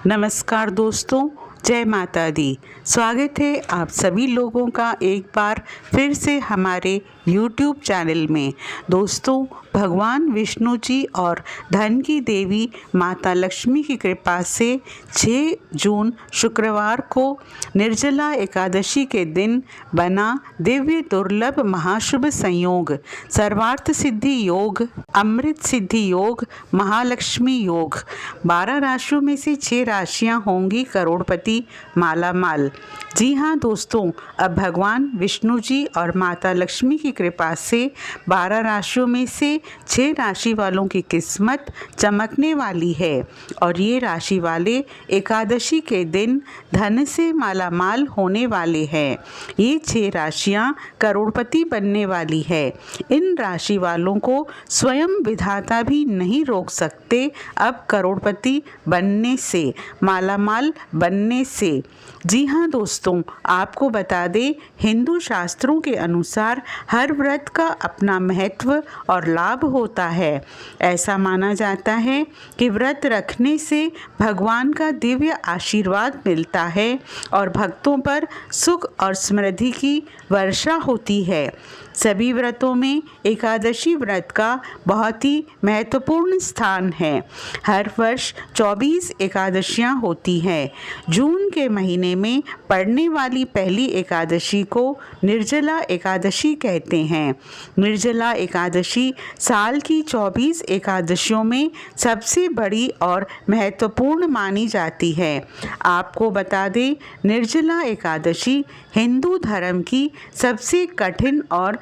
नमस्कार दोस्तों, जय माता दी। स्वागत है आप सभी लोगों का एक बार फिर से हमारे YouTube चैनल में। दोस्तों, भगवान विष्णु जी और धन की देवी माता लक्ष्मी की कृपा से 6 जून शुक्रवार को निर्जला एकादशी के दिन बना दिव्य दुर्लभ महाशुभ संयोग सर्वार्थ सिद्धि योग, अमृत सिद्धि योग, महालक्ष्मी योग। 12 राशियों में से 6 राशियां होंगी करोड़पति मालामाल। जी हाँ दोस्तों, अब भगवान विष्णु जी और माता लक्ष्मी की कृपा से 12 राशियों में से 6 राशि वालों की किस्मत चमकने वाली है और ये राशि वाले एकादशी के दिन धन से मालामाल होने वाले हैं। ये 6 राशियाँ करोड़पति बनने वाली है। इन राशि वालों को स्वयं विधाता भी नहीं रोक सकते अब करोड़पति बनने से, मालामाल बनने से। जी हाँ दोस्तों, आपको बता दें, हिंदू शास्त्रों के अनुसार हर व्रत का अपना महत्व और लाभ होता है। ऐसा माना जाता है कि व्रत रखने से भगवान का दिव्य आशीर्वाद मिलता है और भक्तों पर सुख और समृद्धि की वर्षा होती है। सभी व्रतों में एकादशी व्रत का बहुत ही महत्वपूर्ण स्थान है। हर वर्ष 24 एकादशियां होती हैं। जून के महीने में पड़ने वाली पहली एकादशी को निर्जला एकादशी कहते हैं। निर्जला एकादशी साल की 24 एकादशियों में सबसे बड़ी और महत्वपूर्ण मानी जाती है। आपको बता दें, निर्जला एकादशी हिंदू धर्म की सबसे कठिन और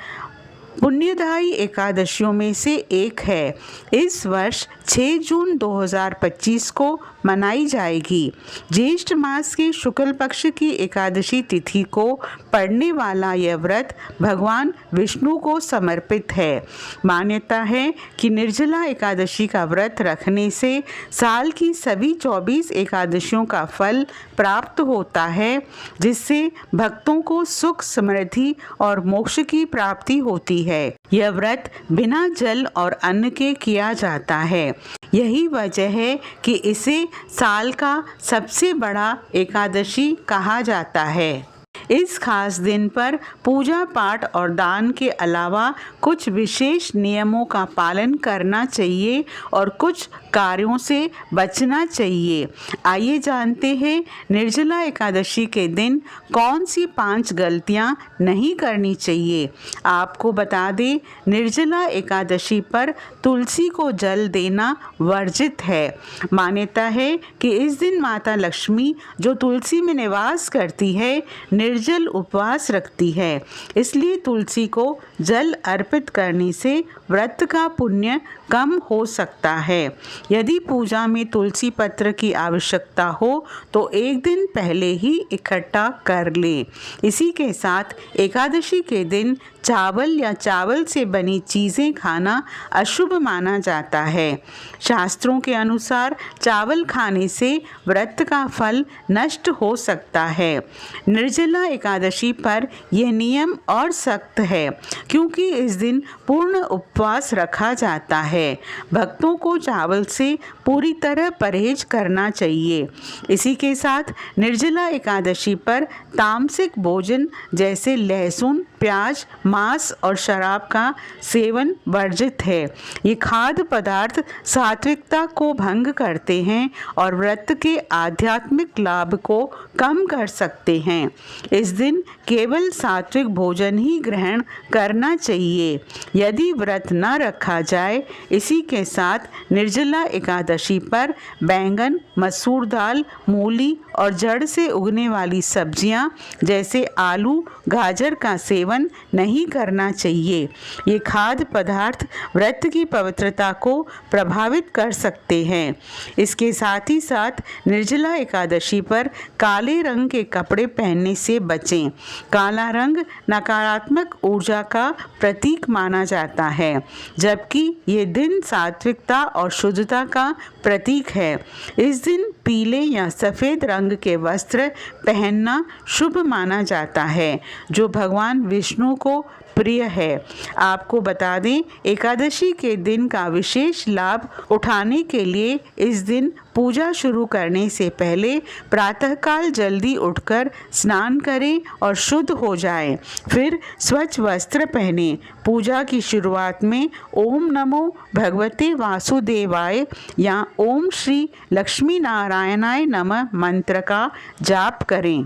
पुण्यदायी एकादशियों में से एक है। इस वर्ष 6 जून 2025 को मनाई जाएगी। ज्येष्ठ मास की शुक्ल पक्ष की एकादशी तिथि को पड़ने वाला यह व्रत भगवान विष्णु को समर्पित है। मान्यता है कि निर्जला एकादशी का व्रत रखने से साल की सभी 24 एकादशियों का फल प्राप्त होता है, जिससे भक्तों को सुख, समृद्धि और मोक्ष की प्राप्ति होती है। यह व्रत बिना जल और अन्न के किया जाता है। यही वजह है कि इसे साल का सबसे बड़ा एकादशी कहा जाता है। इस खास दिन पर पूजा पाठ और दान के अलावा कुछ विशेष नियमों का पालन करना चाहिए और कुछ कार्यों से बचना चाहिए। आइए जानते हैं निर्जला एकादशी के दिन कौन सी 5 गलतियां नहीं करनी चाहिए। आपको बता दें, निर्जला एकादशी पर तुलसी को जल देना वर्जित है। मान्यता है कि इस दिन माता लक्ष्मी, जो तुलसी में निवास करती है, निर्जल उपवास रखती है। इसलिए तुलसी को जल अर्पित करने से व्रत का पुण्य कम हो सकता है। यदि पूजा में तुलसी पत्र की आवश्यकता हो तो एक दिन पहले ही इकट्ठा कर ले। इसी के साथ एकादशी के दिन चावल या चावल से बनी चीज़ें खाना अशुभ माना जाता है। शास्त्रों के अनुसार चावल खाने से व्रत का फल नष्ट हो सकता है। निर्जला एकादशी पर यह नियम और सख्त है, क्योंकि इस दिन पूर्ण उपवास रखा जाता है। भक्तों को चावल से पूरी तरह परहेज करना चाहिए। इसी के साथ निर्जला एकादशी पर तामसिक भोजन जैसे लहसुन, प्याज, मांस और शराब का सेवन वर्जित है। ये खाद्य पदार्थ सात्विकता को भंग करते हैं और व्रत के आध्यात्मिक लाभ को कम कर सकते हैं। इस दिन केवल सात्विक भोजन ही ग्रहण करना चाहिए। यदि व्रत न रखा जाए, इसी के साथ निर्जला एकादशी पर बैंगन, मसूर दाल, मूली और जड़ से उगने वाली सब्जियां जैसे आलू, गाजर का सेवन नहीं करना चाहिए। ये खाद्य पदार्थ व्रत की पवित्रता को प्रभावित कर सकते हैं। इसके साथ ही साथ निर्जला एकादशी पर काले रंग के कपड़े पहनने से बचें। काला रंग नकारात्मक ऊर्जा का प्रतीक माना जाता है, जबकि ये दिन सात्विकता और शुद्धता का प्रतीक है। इस दिन पीले या सफ़ेद रंग के वस्त्र पहनना शुभ माना जाता है, जो भगवान विष्णु को प्रिय है। आपको बता दें, एकादशी के दिन का विशेष लाभ उठाने के लिए इस दिन पूजा शुरू करने से पहले प्रातःकाल जल्दी उठकर स्नान करें और शुद्ध हो जाएं। फिर स्वच्छ वस्त्र पहनें। पूजा की शुरुआत में ओम नमो भगवते वासुदेवाय या ओम श्री लक्ष्मी नारायणाय नमः मंत्र का जाप करें।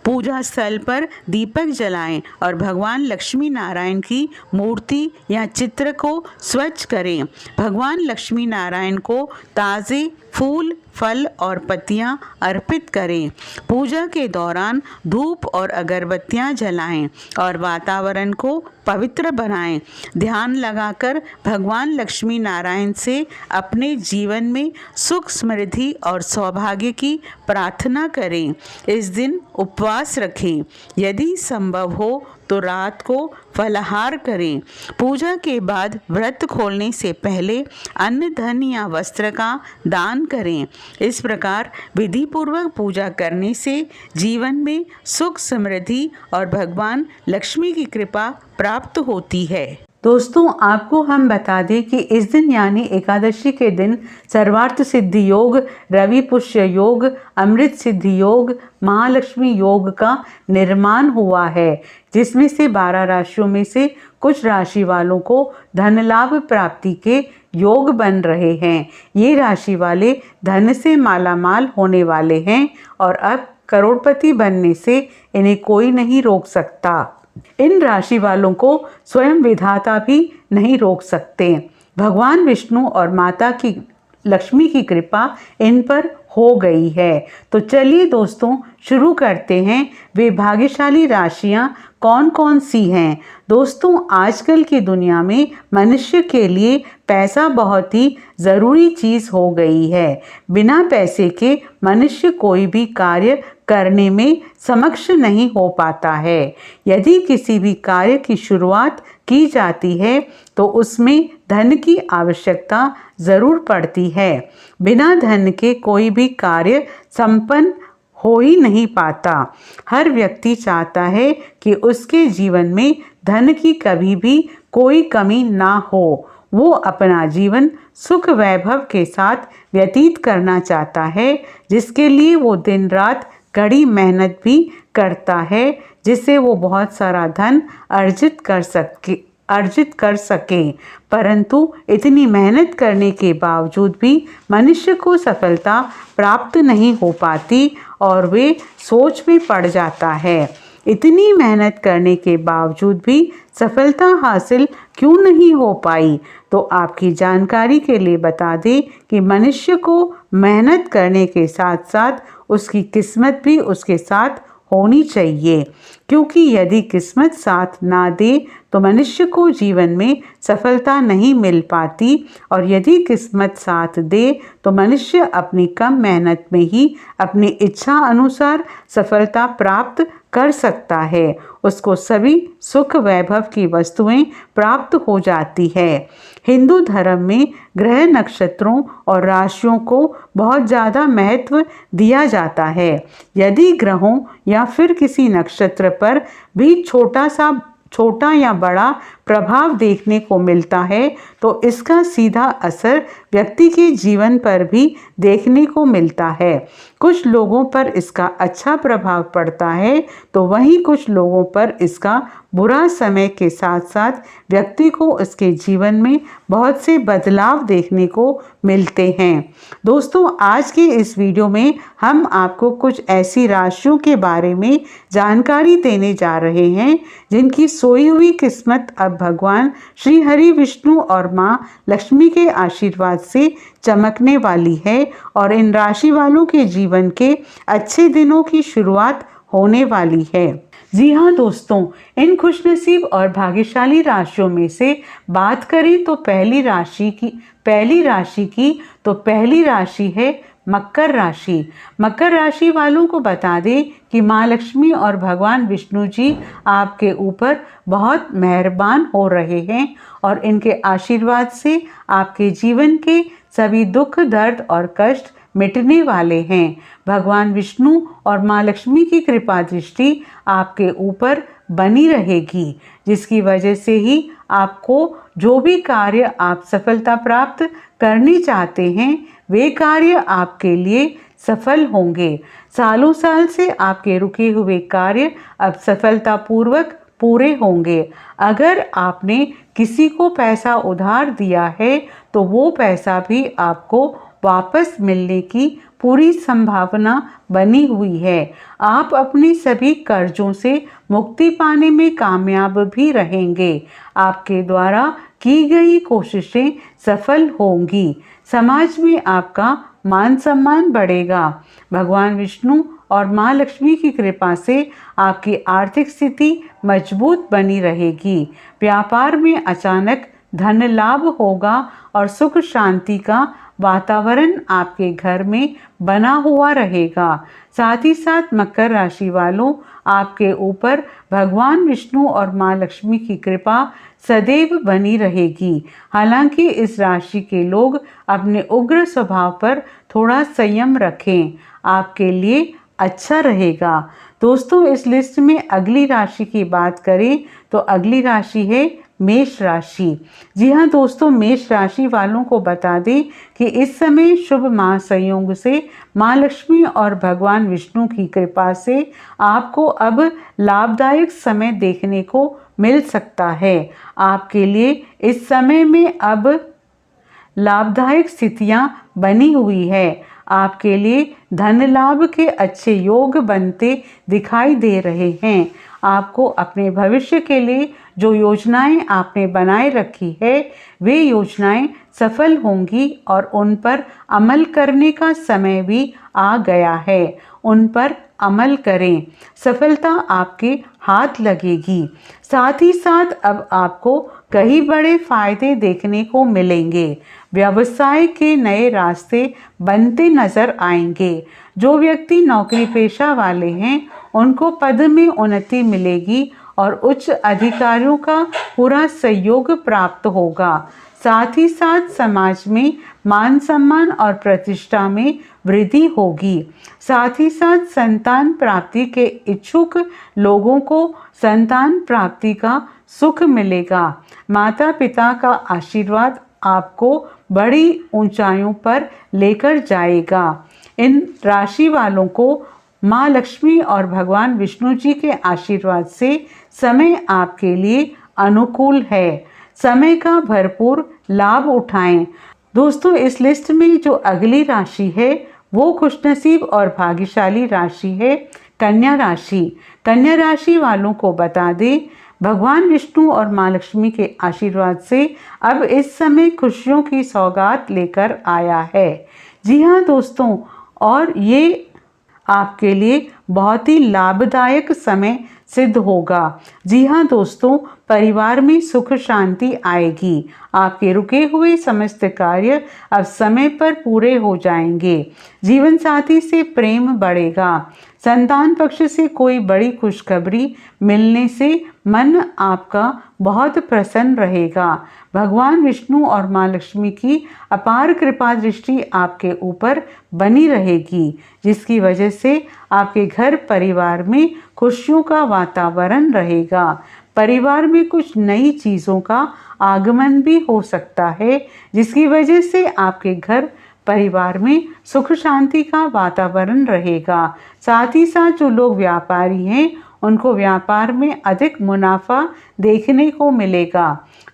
पूजा स्थल पर दीपक जलाएं और भगवान लक्ष्मी नारायण की मूर्ति या चित्र को स्वच्छ करें। भगवान लक्ष्मी नारायण को ताज़े फूल, फल और पत्तियां अर्पित करें। पूजा के दौरान धूप और अगरबत्तियां जलाएं और वातावरण को पवित्र बनाएं। ध्यान लगाकर भगवान लक्ष्मी नारायण से अपने जीवन में सुख, समृद्धि और सौभाग्य की प्रार्थना करें। इस दिन उपवास रखें। यदि संभव हो तो रात को फलाहार करें। पूजा के बाद व्रत खोलने से पहले अन्न, धन या वस्त्र का दान करें। इस प्रकार विधि पूर्वक पूजा करने से जीवन में सुख, समृद्धि और भगवान लक्ष्मी की कृपा प्राप्त होती है। दोस्तों, आपको हम बता दें कि इस दिन यानी एकादशी के दिन सर्वार्थ सिद्धि योग, रवि पुष्य योग, अमृत सिद्धि योग, महालक्ष्मी योग का निर्माण हुआ है, जिसमें से 12 राशियों में से कुछ राशि वालों को धन लाभ प्राप्ति के योग बन रहे हैं। ये राशि वाले धन से मालामाल होने वाले हैं और अब करोड़पति बनने से इन्हें कोई नहीं रोक सकता। इन राशि वालों को स्वयं विधाता भी नहीं रोक सकते। भगवान विष्णु और माता की लक्ष्मी की कृपा इन पर हो गई है। तो चलिए दोस्तों, शुरू करते हैं। वे भाग्यशाली राशियां कौन कौन सी हैं? दोस्तों, आजकल की दुनिया में मनुष्य के लिए पैसा बहुत ही ज़रूरी चीज़ हो गई है। बिना पैसे के मनुष्य कोई भी कार्य करने में समक्ष नहीं हो पाता है। यदि किसी भी कार्य की शुरुआत की जाती है तो उसमें धन की आवश्यकता ज़रूर पड़ती है। बिना धन के कोई भी कार्य संपन्न हो ही नहीं पाता। हर व्यक्ति चाहता है कि उसके जीवन में धन की कभी भी कोई कमी ना हो। वो अपना जीवन सुख वैभव के साथ व्यतीत करना चाहता है, जिसके लिए वो दिन रात कड़ी मेहनत भी करता है, जिससे वो बहुत सारा धन अर्जित कर सके। परंतु इतनी मेहनत करने के बावजूद भी मनुष्य को सफलता प्राप्त नहीं हो पाती और वे सोच में पड़ जाता है। इतनी मेहनत करने के बावजूद भी सफलता हासिल क्यों नहीं हो पाई? तो आपकी जानकारी के लिए बता दें कि मनुष्य को मेहनत करने के साथ साथ उसकी किस्मत भी उसके साथ होनी चाहिए, क्योंकि यदि किस्मत साथ ना दे तो मनुष्य को जीवन में सफलता नहीं मिल पाती, और यदि किस्मत साथ दे तो मनुष्य अपनी कम मेहनत में ही अपनी इच्छा अनुसार सफलता प्राप्त कर सकता है। उसको सभी सुख वैभव की वस्तुएं प्राप्त हो जाती है। हिंदू धर्म में ग्रह, नक्षत्रों और राशियों को बहुत ज़्यादा महत्व दिया जाता है। यदि ग्रहों या फिर किसी नक्षत्र पर भी छोटा या बड़ा प्रभाव देखने को मिलता है तो इसका सीधा असर व्यक्ति के जीवन पर भी देखने को मिलता है। कुछ लोगों पर इसका अच्छा प्रभाव पड़ता है तो वहीं कुछ लोगों पर इसका बुरा समय के साथ साथ व्यक्ति को उसके जीवन में बहुत से बदलाव देखने को मिलते हैं। दोस्तों, आज के इस वीडियो में हम आपको कुछ ऐसी राशियों के बारे में जानकारी देने जा रहे हैं जिनकी सोई हुई किस्मत अब भगवान श्री हरि विष्णु और माँ लक्ष्मी के आशीर्वाद से चमकने वाली है और इन राशि वालों के जीवन के अच्छे दिनों की शुरुआत होने वाली है। जी हाँ दोस्तों, इन खुशनसीब और भाग्यशाली राशियों में से बात करें तो पहली राशि है मकर राशि। मकर राशि वालों को बता दें कि माँ लक्ष्मी और भगवान विष्णु जी आपके ऊपर बहुत मेहरबान हो रहे हैं और इनके आशीर्वाद से आपके जीवन के सभी दुख, दर्द और कष्ट मिटने वाले हैं। भगवान विष्णु और माँ लक्ष्मी की कृपा दृष्टि आपके ऊपर बनी रहेगी, जिसकी वजह से ही आपको जो भी कार्य आप सफलता प्राप्त करनी चाहते हैं वे कार्य आपके लिए सफल होंगे। सालों साल से आपके रुके हुए कार्य अब सफलतापूर्वक पूरे होंगे। अगर आपने किसी को पैसा उधार दिया है तो वो पैसा भी आपको वापस मिलने की पूरी संभावना बनी हुई है। आप अपने सभी कर्जों से मुक्ति पाने में कामयाब भी रहेंगे। आपके द्वारा की गई कोशिशें सफल होंगी। समाज में आपका मान सम्मान बढ़ेगा। भगवान विष्णु और माँ लक्ष्मी की कृपा से आपकी आर्थिक स्थिति मजबूत बनी रहेगी। व्यापार में अचानक धन लाभ होगा और सुख शांति का वातावरण आपके घर में बना हुआ रहेगा। साथ ही साथ मकर राशि वालों, आपके ऊपर भगवान विष्णु और माँ लक्ष्मी की कृपा सदैव बनी रहेगी। हालांकि इस राशि के लोग अपने उग्र स्वभाव पर थोड़ा संयम रखें, आपके लिए अच्छा रहेगा। दोस्तों, इस लिस्ट में अगली राशि की बात करें तो अगली राशि है मेष राशि। जी हाँ दोस्तों, मेष राशि वालों को बता दें कि इस समय शुभ महासंयोग से माँ लक्ष्मी और भगवान विष्णु की कृपा से आपको अब लाभदायक समय देखने को मिल सकता है। आपके लिए इस समय में अब लाभदायक स्थितियां बनी हुई है। आपके लिए धन लाभ के अच्छे योग बनते दिखाई दे रहे हैं। आपको अपने भविष्य के लिए जो योजनाएं आपने बनाए रखी है वे योजनाएं सफल होंगी और उन पर अमल करने का समय भी आ गया है। उन पर अमल करें, सफलता आपके हाथ लगेगी। साथ ही साथ अब आपको कई बड़े फायदे देखने को मिलेंगे। व्यवसाय के नए रास्ते बनते नजर आएंगे। जो व्यक्ति नौकरी पेशा वाले हैं उनको पद में उन्नति मिलेगी और उच्च अधिकारियों का पूरा सहयोग प्राप्त होगा। साथ ही साथ समाज में मान सम्मान और प्रतिष्ठा में वृद्धि होगी। साथ ही साथ संतान प्राप्ति के इच्छुक लोगों को संतान प्राप्ति का सुख मिलेगा। माता पिता का आशीर्वाद आपको बड़ी ऊंचाइयों पर लेकर जाएगा। इन राशि वालों को माँ लक्ष्मी और भगवान विष्णु जी के आशीर्वाद से समय आपके लिए अनुकूल है। समय का भरपूर लाभ उठाएं। दोस्तों, इस लिस्ट में जो अगली राशि है वो खुशनसीब और भाग्यशाली राशि है कन्या राशि। कन्या राशि वालों को बता दें, भगवान विष्णु और माँ लक्ष्मी के आशीर्वाद से अब इस समय खुशियों की सौगात लेकर आया है। जी हाँ दोस्तों, और ये आपके लिए बहुत ही लाभदायक समय सिद्ध होगा। जी हाँ दोस्तों, परिवार में सुख शांति आएगी। आपके रुके हुए समस्त कार्य अब समय पर पूरे हो जाएंगे। जीवन साथी से प्रेम बढ़ेगा। संतान पक्ष से कोई बड़ी खुशखबरी मिलने से मन आपका बहुत प्रसन्न रहेगा। भगवान विष्णु और माँ लक्ष्मी की अपार कृपा दृष्टि आपके ऊपर बनी रहेगी, जिसकी वजह से आपके घर परिवार में खुशियों का वातावरण रहेगा। परिवार में कुछ नई चीज़ों का आगमन भी हो सकता है, जिसकी वजह से आपके घर परिवार में सुख शांति का वातावरण रहेगा। साथ ही साथ जो लोग व्यापारी हैं उनको व्यापार में अधिक मुनाफा देखने को मिलेगा।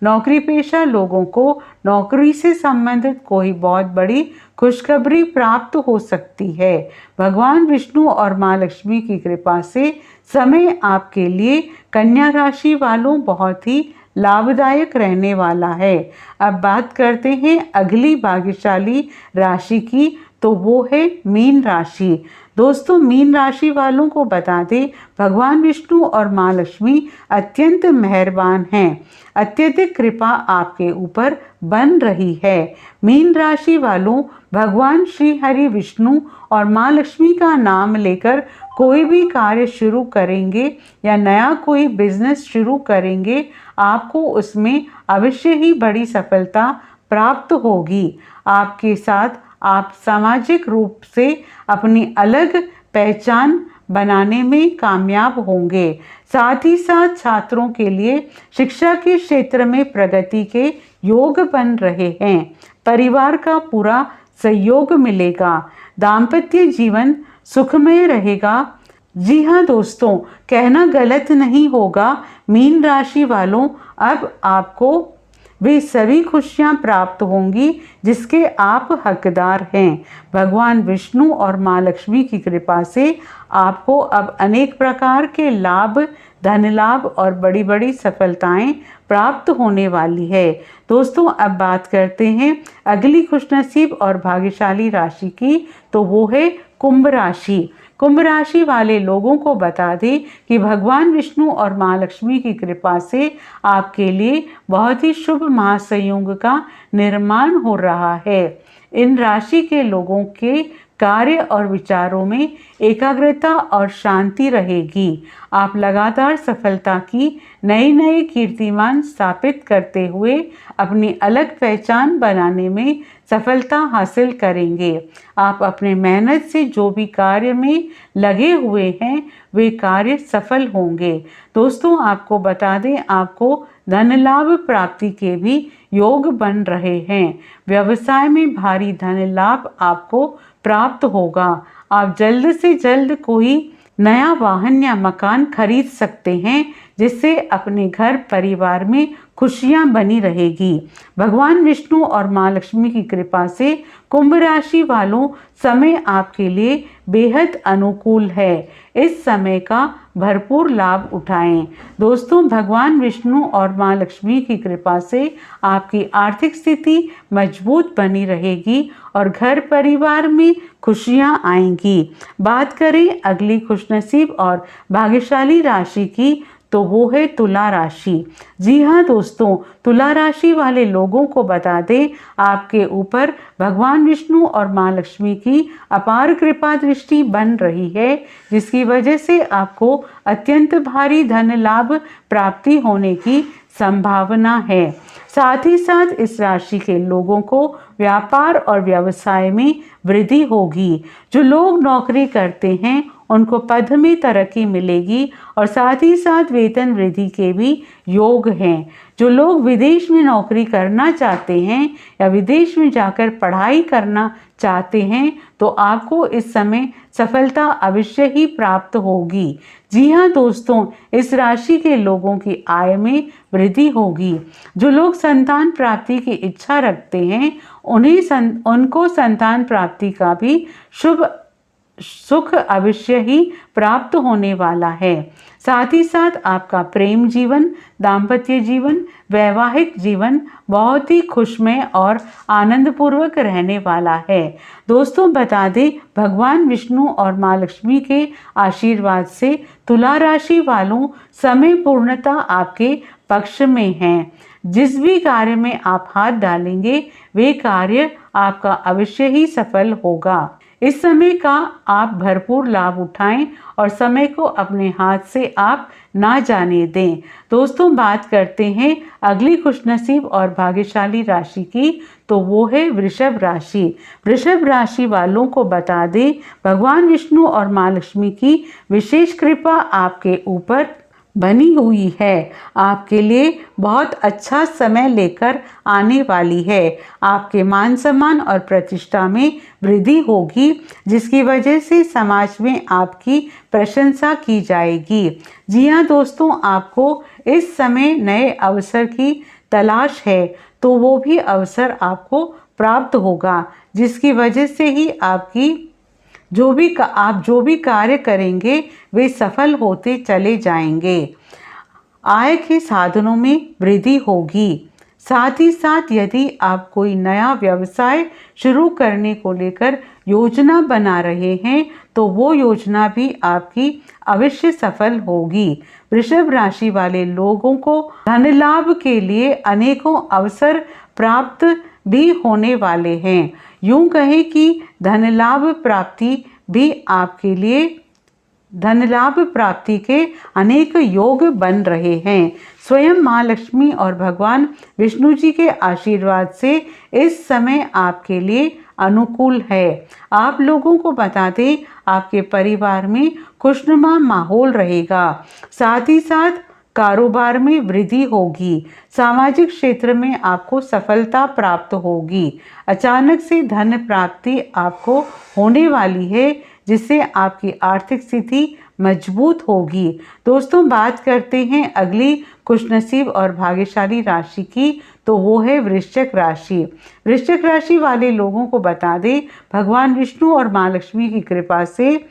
नौकरी पेशा लोगों को नौकरी से संबंधित कोई बहुत बड़ी खुशखबरी प्राप्त हो सकती है। भगवान विष्णु और माँ लक्ष्मी की कृपा से समय आपके लिए कन्या राशि वालों बहुत ही लाभदायक रहने वाला है। अब बात करते हैं अगली भाग्यशाली राशि की, तो वो है मीन राशि। दोस्तों, मीन राशि वालों को बता दें, भगवान विष्णु और माँ लक्ष्मी अत्यंत मेहरबान हैं। अत्यधिक कृपा आपके ऊपर बन रही है। मीन राशि वालों, भगवान श्री हरि विष्णु और माँ लक्ष्मी का नाम लेकर कोई भी कार्य शुरू करेंगे या नया कोई बिजनेस शुरू करेंगे, आपको उसमें अवश्य ही बड़ी सफलता प्राप्त होगी। आपके साथ आप सामाजिक रूप से अपनी अलग पहचान बनाने में कामयाब होंगे। साथ ही साथ छात्रों के लिए शिक्षा के क्षेत्र में प्रगति के योग बन रहे हैं। परिवार का पूरा सहयोग मिलेगा। दाम्पत्य जीवन सुखमय रहेगा। जी हाँ दोस्तों, कहना गलत नहीं होगा, मीन राशि वालों, अब आपको वे सभी खुशियाँ प्राप्त होंगी जिसके आप हकदार हैं। भगवान विष्णु और माँ लक्ष्मी की कृपा से आपको अब अनेक प्रकार के लाभ, धन लाभ और बड़ी बड़ी सफलताएं प्राप्त होने वाली है। दोस्तों, अब बात करते हैं अगली खुशनसीब और भाग्यशाली राशि की, तो वो है कुंभ राशि। कुंभ राशि वाले लोगों को बता दें कि भगवान विष्णु और माँ लक्ष्मी की कृपा से आपके लिए बहुत ही शुभ महासंयोग का निर्माण हो रहा है। इन राशि के लोगों के कार्य और विचारों में एकाग्रता और शांति रहेगी। आप लगातार सफलता की नई कीर्तिमान स्थापित करते हुए अपनी अलग पहचान बनाने में सफलता हासिल करेंगे। आप अपने मेहनत से जो भी कार्य में लगे हुए हैं वे कार्य सफल होंगे। दोस्तों, आपको बता दें, आपको धन लाभ प्राप्ति के भी योग बन रहे हैं। व्यवसाय में भारी धन लाभ आपको प्राप्त होगा। आप जल्द से जल्द कोई नया वाहन या मकान खरीद सकते हैं जिससे अपने घर परिवार में खुशियां बनी रहेगी। भगवान विष्णु और माँ लक्ष्मी की कृपा से कुंभ राशि वालों, समय आपके लिए बेहद अनुकूल है। इस समय का भरपूर लाभ उठाएं। दोस्तों, भगवान विष्णु और माँ लक्ष्मी की कृपा से आपकी आर्थिक स्थिति मजबूत बनी रहेगी और घर परिवार में खुशियां आएंगी। बात करें अगली खुशनसीब और भाग्यशाली राशि की, तो वो है तुला राशि। जी हाँ दोस्तों, तुला राशि वाले लोगों को बता दें, आपके ऊपर भगवान विष्णु और माँ लक्ष्मी की अपार कृपा दृष्टि बन रही है, जिसकी वजह से आपको अत्यंत भारी धन लाभ प्राप्ति होने की संभावना है। साथ ही साथ इस राशि के लोगों को व्यापार और व्यवसाय में वृद्धि होगी। जो लोग नौकरी करते हैं उनको पद में तरक्की मिलेगी और साथ ही साथ वेतन वृद्धि के भी योग हैं। जो लोग विदेश में नौकरी करना चाहते हैं या विदेश में जाकर पढ़ाई करना चाहते हैं तो आपको इस समय सफलता अवश्य ही प्राप्त होगी। जी हाँ दोस्तों, इस राशि के लोगों की आय में वृद्धि होगी। जो लोग संतान प्राप्ति की इच्छा रखते हैं उनको संतान प्राप्ति का भी शुभ सुख अवश्य ही प्राप्त होने वाला है। साथ ही साथ आपका प्रेम जीवन, दाम्पत्य जीवन, वैवाहिक जीवन बहुत ही खुशमय और आनंदपूर्वक रहने वाला है। दोस्तों, बता दें, भगवान विष्णु और माँ लक्ष्मी के आशीर्वाद से तुला राशि वालों, समय पूर्णता आपके पक्ष में है। जिस भी कार्य में आप हाथ डालेंगे वे कार्य आपका अवश्य ही सफल होगा। इस समय का आप भरपूर लाभ उठाएं और समय को अपने हाथ से आप ना जाने दें। दोस्तों, बात करते हैं अगली खुशनसीब और भाग्यशाली राशि की, तो वो है वृषभ राशि। वृषभ राशि वालों को बता दें, भगवान विष्णु और माँ लक्ष्मी की विशेष कृपा आपके ऊपर बनी हुई है। आपके लिए बहुत अच्छा समय लेकर आने वाली है। आपके मान सम्मान और प्रतिष्ठा में वृद्धि होगी, जिसकी वजह से समाज में आपकी प्रशंसा की जाएगी। जी हाँ दोस्तों, आपको इस समय नए अवसर की तलाश है तो वो भी अवसर आपको प्राप्त होगा, जिसकी वजह से ही आपकी आप जो भी कार्य करेंगे वे सफल होते चले जाएंगे। आय के साधनों में वृद्धि होगी। साथ ही साथ यदि आप कोई नया व्यवसाय शुरू करने को लेकर योजना बना रहे हैं तो वो योजना भी आपकी अवश्य सफल होगी। वृषभ राशि वाले लोगों को धन लाभ के लिए अनेकों अवसर प्राप्त भी होने वाले हैं। यूं कहें कि धन लाभ प्राप्ति के अनेक योग बन रहे हैं। स्वयं माँ लक्ष्मी और भगवान विष्णु जी के आशीर्वाद से इस समय आपके लिए अनुकूल है। आप लोगों को बता दें, आपके परिवार में खुशनुमा माहौल रहेगा। साथ ही साथ कारोबार में वृद्धि होगी। सामाजिक क्षेत्र में आपको सफलता प्राप्त होगी। अचानक से धन प्राप्ति आपको होने वाली है, जिससे आपकी आर्थिक स्थिति मजबूत होगी। दोस्तों, बात करते हैं अगली खुशनसीब और भाग्यशाली राशि की, तो वो है वृश्चिक राशि। वृश्चिक राशि वाले लोगों को बता दें, भगवान विष्णु और माँ लक्ष्मी की कृपा से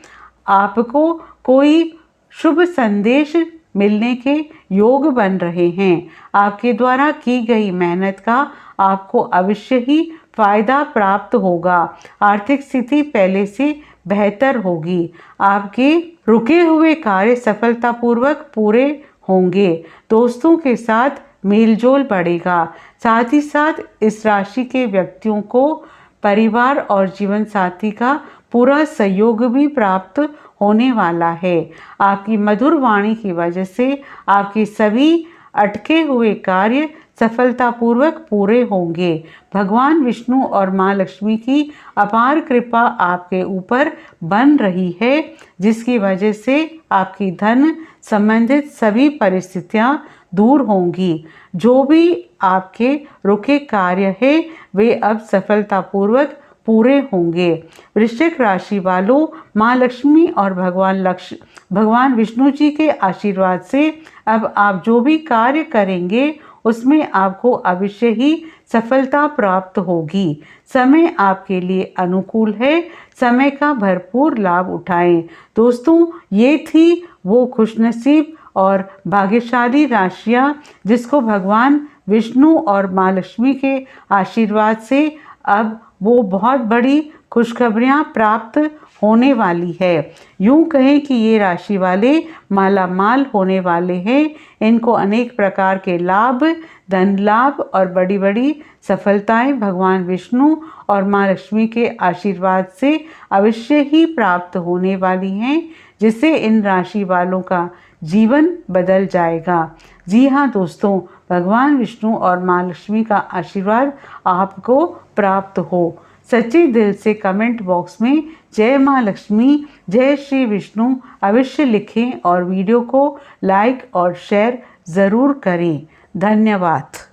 आपको कोई शुभ संदेश मिलने के योग बन रहे हैं। आपके द्वारा की गई मेहनत का आपको अवश्य ही फायदा प्राप्त होगा। आर्थिक स्थिति पहले से बेहतर होगी। आपके रुके हुए कार्य सफलतापूर्वक पूरे होंगे। दोस्तों के साथ मेलजोल बढ़ेगा। साथ ही साथ इस राशि के व्यक्तियों को परिवार और जीवन साथी का पूरा सहयोग भी प्राप्त होने वाला है। आपकी मधुर वाणी की वजह से आपके सभी अटके हुए कार्य सफलतापूर्वक पूरे होंगे। भगवान विष्णु और माँ लक्ष्मी की अपार कृपा आपके ऊपर बन रही है, जिसकी वजह से आपकी धन संबंधित सभी परिस्थितियां दूर होंगी। जो भी आपके रुके कार्य है, वे अब सफलतापूर्वक पूरे होंगे। वृश्चिक राशि वालों, माँ लक्ष्मी और भगवान विष्णु जी के आशीर्वाद से अब आप जो भी कार्य करेंगे उसमें आपको अवश्य ही सफलता प्राप्त होगी। समय आपके लिए अनुकूल है। समय का भरपूर लाभ उठाएं। दोस्तों, ये थी वो खुशनसीब और भाग्यशाली राशियाँ जिसको भगवान विष्णु और माँ लक्ष्मी के आशीर्वाद से अब वो बहुत बड़ी खुशखबरियाँ प्राप्त होने वाली है। यूं कहें कि ये राशि वाले माला माल होने वाले हैं। इनको अनेक प्रकार के लाभ, धन लाभ और बड़ी बड़ी सफलताएं भगवान विष्णु और माँ लक्ष्मी के आशीर्वाद से अवश्य ही प्राप्त होने वाली हैं, जिससे इन राशि वालों का जीवन बदल जाएगा। जी हाँ दोस्तों, भगवान विष्णु और माँ लक्ष्मी का आशीर्वाद आपको प्राप्त हो। सच्चे दिल से कमेंट बॉक्स में जय माँ लक्ष्मी, जय श्री विष्णु अवश्य लिखें और वीडियो को लाइक और शेयर ज़रूर करें। धन्यवाद।